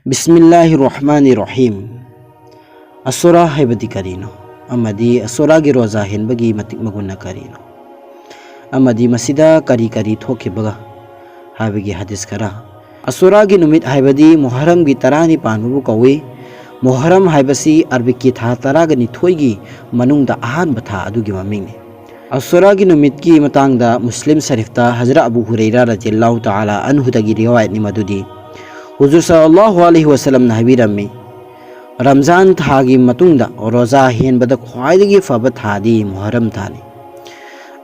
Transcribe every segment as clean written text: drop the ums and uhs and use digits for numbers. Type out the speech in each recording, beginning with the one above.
बिस्मिल्लाहिर्रहमानिर्रहीम। असुरा हैबदी करीनो अमदी असुरा की रोजा हेनबगी मतिक मगुना करीनो अमदी मसिदा करी करी थोखिबगा हाबगी हदीस खरा। असुरा की नुमित हैबदी मुहर्रम की तरानी पानबु कौवे। मुहर्रम हैबसी अरबिक की था तराग निथोईगी मनुंगदा अहानब था अदुगी ममिंगने। असुरा की नुमित की मतांगदा मुस्लिम शरीफता हजरत अबू हुरैरा रज़ियल्लाहु तआला अन्हुदगी रिवायत नि मदुदी हुजूर सल्लल्लाहु अलैहि वसल्लम ने हाबिरम्मी रमजान थागी मतुंगदा रोजा हेनबदा ख्वाइदगी फब थादी मुहर्रम थानी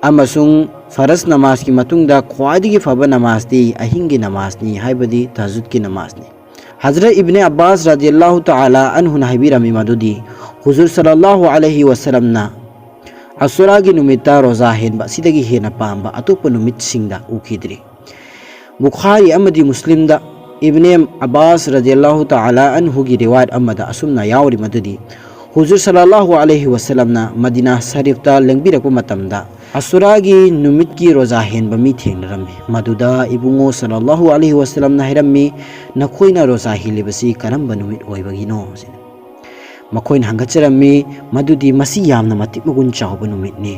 अमसुंग फरज नमाज की मतुंगदा ख्वाइदगी फब नमाजदी अहिंगी नमाजनी हाइबदी तहज्जुद की नमाजनी। हजरत इब्ने अब्बास रज़ियल्लाहु तआला अन्हु ने हाबिरम्मी मदुदी हुजूर सल्लल्लाहु अलैहि वसल्लम ना असुरा की नुमित्ता रोजा हेनबा सिदगी हेना पांबा अतोप नुमित सिंगदा उखिद्री। बुखारी अमदी मुस्लिम दा इब्ने अब्बास रज़ियल्लाहु तआला अन्हु की रिवायत अमदा असुमना यावरी मदुदी हुजूर सल्लल्लाहु अलैहि वसल्लम ना मदीना शरीफता लेंबिरकु मतमदा असुरा की नुमित की रोजा हेनबा मी थेंगनरम्मी मदुदा इबुंगो सल्लल्लाहु अलैहि वसल्लम ना हिरम्मी नखोइना रोजा हिलिबसी करम्बा नुमित ओइबगिनो मखोइन हंगचरम्मी मदुदी मसी यामना मतिक मगुन चावबा नुमितने।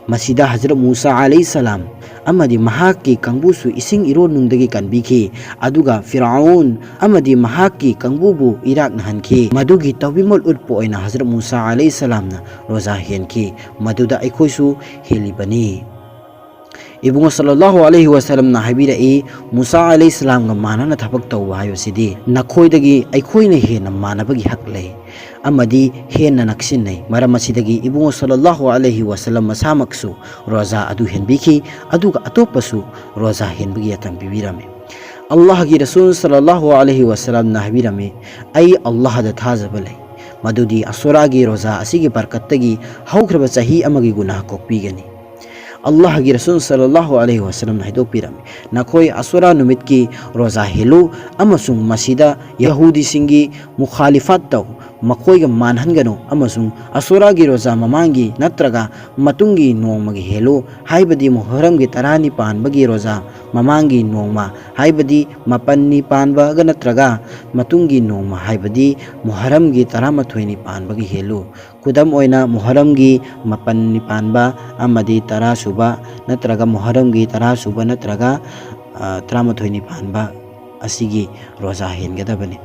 मसीदा हजरत मूसा अलैहिस्सलाम अमदी महाकी कंबुसु इसिंग इरो नुंदगी कनबिखी अदुगा फिरौन अमदी महाकी कंबुबु इराक नहनखी मदुगी तविमल उटपो ओइना हजरत मूसा अलैहिस्सलाम ना रोजा हेनखी मदुदा अखोइसु हेलिबनी। इबुंगो सल्लल्लाहु अलैहि वसल्लम ना हाबिरई मूसा अलैहिस्सलाम गा मानना थबक तौबा हायोसिदी नखोइदगी अखोइना हेना मानबगी हक लई अमदी हेना नक्सिनै मरम असिदगी इबुंगो सल्लल्लाहु अलैहि वसल्लम मसामक्सु रोजा अदु हेनबिखी अदुगा अतोपसु रोजा हेनबगी यतम बिबिरमे। अल्लाह की रसूल सल्लल्लाहु अलैहि वसल्लम ना हाबिरमे आई अल्लाह दा थाजबा लई मदुदी असुरा की रोजा असिगी बरकतगी हौख्रबा चही अमगी गुनाह कोक्पीगनी। अल्लाह की रसूल सल्लल्लाहु अलैहि वसल्लम ने हिदोपिरमे नखोई असुरा नुमित की रोजा हेलो अमसुंग मसीदा यहूदी सिंगी मुखालिफत तौ मखोई मानहनगनो अमसुंग असुरा की रोजा ममांगी नत्रगा मतुंगी नोंमगी हेलो हाइबदी मुहर्रम की तरानी पानबगी रोजा ममांगी नोंमा हाइबदी मपन्नी पानबगा नत्रगा मतुंगी नोंमा हाइबदी मुहर्रम की तरामथोइनी पानबगी हेलो खुदम ओइना मुहर्रम की मपन्नी पानबा अमदी तरा सुबा नत्रगा मुहर्रम की तरा सुबा नत्रगा तरामथोइनी पानबा असिगी रोजा हेनगदबने।